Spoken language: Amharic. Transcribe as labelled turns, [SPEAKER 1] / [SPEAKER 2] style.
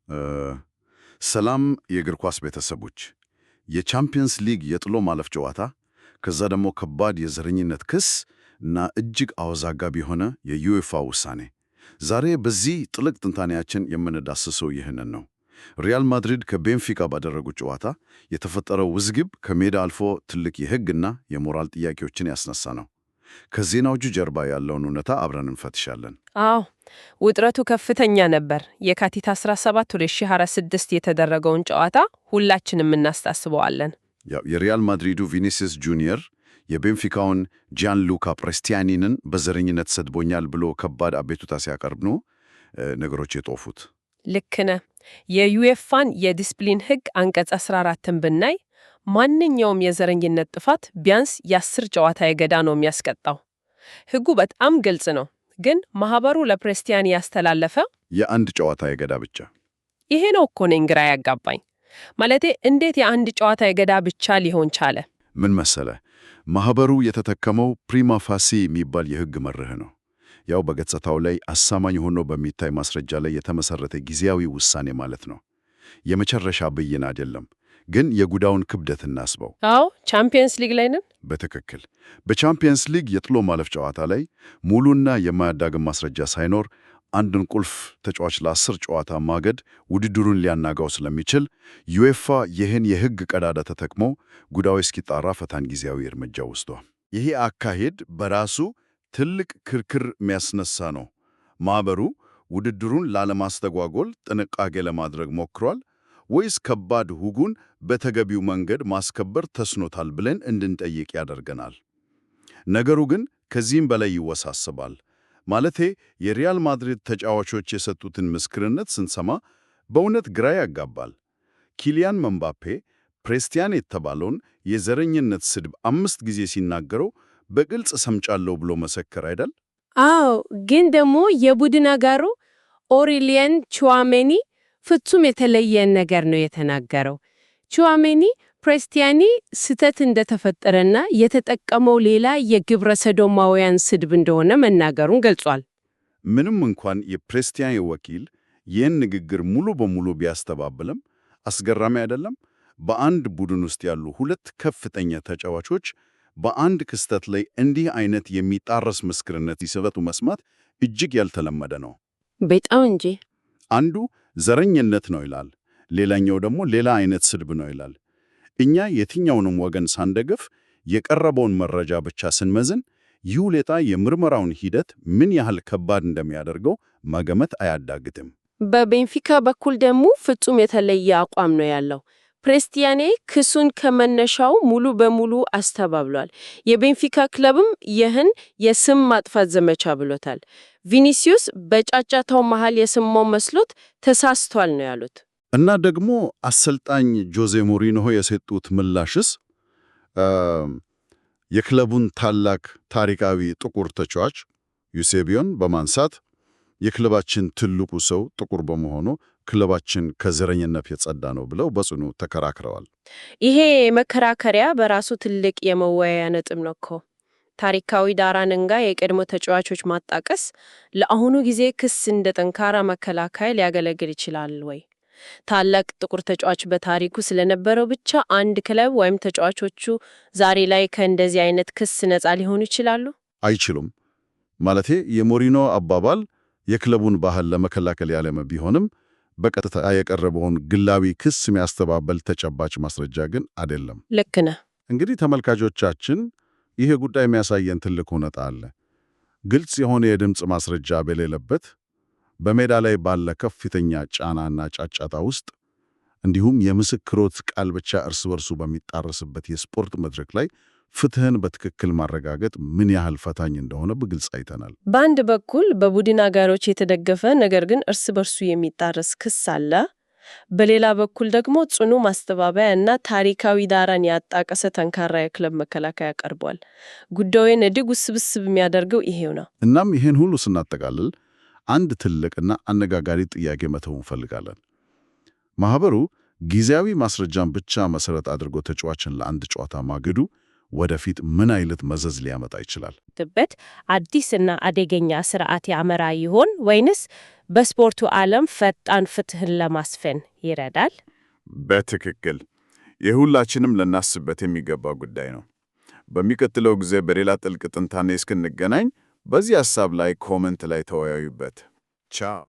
[SPEAKER 1] እ ሰላም የእግር ኳስ ቤተሰቦች፣ የቻምፒየንስ ሊግ የጥሎ ማለፍ ጨዋታ፣ ከዛ ደግሞ ከባድ የዘረኝነት ክስ እና እጅግ አወዛጋቢ የሆነ የዩኤፋ ውሳኔ። ዛሬ በዚህ ጥልቅ ትንታኔያችን የምንዳስሰው ይህንን ነው። ሪያል ማድሪድ ከቤንፊካ ባደረጉት ጨዋታ የተፈጠረው ውዝግብ ከሜዳ አልፎ ትልቅ የሕግና የሞራል ጥያቄዎችን ያስነሳ ነው። ከዜናዎቹ ጀርባ ያለውን እውነታ አብረን እንፈትሻለን።
[SPEAKER 2] አዎ ውጥረቱ ከፍተኛ ነበር። የካቲት 17 2026 የተደረገውን ጨዋታ ሁላችንም እናስታስበዋለን።
[SPEAKER 1] የሪያል ማድሪዱ ቪኒሲየስ ጁኒየር የቤንፊካውን ጂያንሉካ ፕሬስቲያኒንን በዘረኝነት ሰድቦኛል ብሎ ከባድ አቤቱታ ሲያቀርብ ነው ነገሮች የጦፉት።
[SPEAKER 2] ልክ ነህ። የዩኤፋን የዲስፕሊን ሕግ አንቀጽ 14ን ብናይ ማንኛውም የዘረኝነት ጥፋት ቢያንስ የ10 ጨዋታ የገዳ ነው የሚያስቀጣው። ሕጉ በጣም ግልጽ ነው። ግን ማህበሩ ለፕሬስቲያኒ ያስተላለፈ
[SPEAKER 1] የአንድ ጨዋታ የገዳ ብቻ።
[SPEAKER 2] ይሄ ነው እኮ እኔን ግራ ያጋባኝ። ማለቴ እንዴት የአንድ ጨዋታ የገዳ ብቻ ሊሆን ቻለ?
[SPEAKER 1] ምን መሰለ፣ ማህበሩ የተጠቀመው ፕሪማ ፋሲ የሚባል የሕግ መርህ ነው። ያው በገጽታው ላይ አሳማኝ ሆኖ በሚታይ ማስረጃ ላይ የተመሰረተ ጊዜያዊ ውሳኔ ማለት ነው። የመጨረሻ ብይን አይደለም። ግን የጉዳዩን ክብደት እናስበው።
[SPEAKER 2] አዎ ቻምፒየንስ ሊግ ላይ ነን።
[SPEAKER 1] በትክክል በቻምፒየንስ ሊግ የጥሎ ማለፍ ጨዋታ ላይ ሙሉና የማያዳግም ማስረጃ ሳይኖር አንድን ቁልፍ ተጫዋች ለ10 ጨዋታ ማገድ ውድድሩን ሊያናጋው ስለሚችል ዩኤፋ ይህን የሕግ ቀዳዳ ተጠቅሞ ጉዳዩ እስኪጣራ ፈታኝ ጊዜያዊ እርምጃ ወስዷል። ይሄ አካሄድ በራሱ ትልቅ ክርክር የሚያስነሳ ነው። ማኅበሩ ውድድሩን ላለማስተጓጎል ጥንቃቄ ለማድረግ ሞክሯል ወይስ ከባድ ሕጉን በተገቢው መንገድ ማስከበር ተስኖታል ብለን እንድንጠይቅ ያደርገናል። ነገሩ ግን ከዚህም በላይ ይወሳሰባል። ማለቴ የሪያል ማድሪድ ተጫዋቾች የሰጡትን ምስክርነት ስንሰማ በእውነት ግራ ያጋባል። ኪሊያን መምባፔ ፕሬስቲያን የተባለውን የዘረኝነት ስድብ 5 ጊዜ ሲናገረው በግልጽ ሰምቻለሁ ብሎ መሰከር አይደል?
[SPEAKER 2] አዎ፣ ግን ደግሞ የቡድን አጋሩ ኦሪሊየን ቹዋሜኒ ፍጹም የተለየ ነገር ነው የተናገረው። ቹዋሜኒ ፕሬስቲያኒ ስህተት እንደተፈጠረና የተጠቀመው ሌላ የግብረ ሰዶማውያን ስድብ እንደሆነ መናገሩን ገልጿል።
[SPEAKER 1] ምንም እንኳን የፕሬስቲያኒ ወኪል ይህን ንግግር ሙሉ በሙሉ ቢያስተባብልም አስገራሚ አይደለም? በአንድ ቡድን ውስጥ ያሉ ሁለት ከፍተኛ ተጫዋቾች በአንድ ክስተት ላይ እንዲህ አይነት የሚጣረስ ምስክርነት ሲሰጡ መስማት እጅግ ያልተለመደ ነው።
[SPEAKER 2] በጣም እንጂ።
[SPEAKER 1] አንዱ ዘረኝነት ነው ይላል፣ ሌላኛው ደግሞ ሌላ አይነት ስድብ ነው ይላል። እኛ የትኛውንም ወገን ሳንደግፍ የቀረበውን መረጃ ብቻ ስንመዝን ይህ ሁኔታ የምርመራውን ሂደት ምን ያህል ከባድ እንደሚያደርገው መገመት አያዳግትም።
[SPEAKER 2] በቤንፊካ በኩል ደግሞ ፍጹም የተለየ አቋም ነው ያለው። ፕሬስቲያኔ ክሱን ከመነሻው ሙሉ በሙሉ አስተባብሏል። የቤንፊካ ክለብም ይህን የስም ማጥፋት ዘመቻ ብሎታል። ቪኒሲዩስ በጫጫታው መሃል የሰማው መስሎት ተሳስቷል ነው ያሉት።
[SPEAKER 1] እና ደግሞ አሰልጣኝ ጆዜ ሞሪኖ የሰጡት ምላሽስ የክለቡን ታላቅ ታሪካዊ ጥቁር ተጫዋች ዩሴቢዮን በማንሳት የክለባችን ትልቁ ሰው ጥቁር በመሆኑ ክለባችን ከዘረኝነት የጸዳ ነው ብለው በጽኑ ተከራክረዋል።
[SPEAKER 2] ይሄ መከራከሪያ በራሱ ትልቅ የመወያያ ነጥብ ነው እኮ። ታሪካዊ ዳራንንጋ የቀድሞ ተጫዋቾች ማጣቀስ ለአሁኑ ጊዜ ክስ እንደ ጠንካራ መከላከያ ሊያገለግል ይችላል ወይ? ታላቅ ጥቁር ተጫዋች በታሪኩ ስለነበረው ብቻ አንድ ክለብ ወይም ተጫዋቾቹ ዛሬ ላይ ከእንደዚህ አይነት ክስ ነፃ ሊሆኑ ይችላሉ?
[SPEAKER 1] አይችሉም። ማለቴ የሞሪኖ አባባል የክለቡን ባህል ለመከላከል ያለመ ቢሆንም በቀጥታ የቀረበውን ግላዊ ክስ የሚያስተባበል ተጨባጭ ማስረጃ ግን አይደለም።
[SPEAKER 2] ልክ ነህ።
[SPEAKER 1] እንግዲህ ተመልካቾቻችን ይሄ ጉዳይ የሚያሳየን ትልቅ እውነታ አለ። ግልጽ የሆነ የድምፅ ማስረጃ በሌለበት በሜዳ ላይ ባለ ከፍተኛ ጫናና ጫጫታ ውስጥ እንዲሁም የምስክሮች ቃል ብቻ እርስ በርሱ በሚጣረስበት የስፖርት መድረክ ላይ ፍትህን በትክክል ማረጋገጥ ምን ያህል ፈታኝ እንደሆነ በግልጽ አይተናል።
[SPEAKER 2] በአንድ በኩል በቡድን አጋሮች የተደገፈ ነገር ግን እርስ በርሱ የሚጣረስ ክስ አለ። በሌላ በኩል ደግሞ ጽኑ ማስተባበያ እና ታሪካዊ ዳራን ያጣቀሰ ጠንካራ የክለብ መከላከያ ቀርቧል። ጉዳዩን እጅግ ውስብስብ የሚያደርገው ይሄው ነው።
[SPEAKER 1] እናም ይህን ሁሉ ስናጠቃልል አንድ ትልቅና አነጋጋሪ ጥያቄ መተው እንፈልጋለን። ማህበሩ ጊዜያዊ ማስረጃን ብቻ መሰረት አድርጎ ተጫዋችን ለአንድ ጨዋታ ማገዱ ወደፊት ምን አይነት መዘዝ ሊያመጣ ይችላል?
[SPEAKER 2] ትበት አዲስና አደገኛ ስርዓት ያመራ ይሆን ወይንስ በስፖርቱ ዓለም ፈጣን ፍትህን ለማስፈን ይረዳል?
[SPEAKER 3] በትክክል የሁላችንም ልናስበት የሚገባ ጉዳይ ነው። በሚቀጥለው ጊዜ በሌላ ጥልቅ ትንታኔ እስክንገናኝ በዚህ ሐሳብ ላይ ኮመንት ላይ ተወያዩበት። ቻው።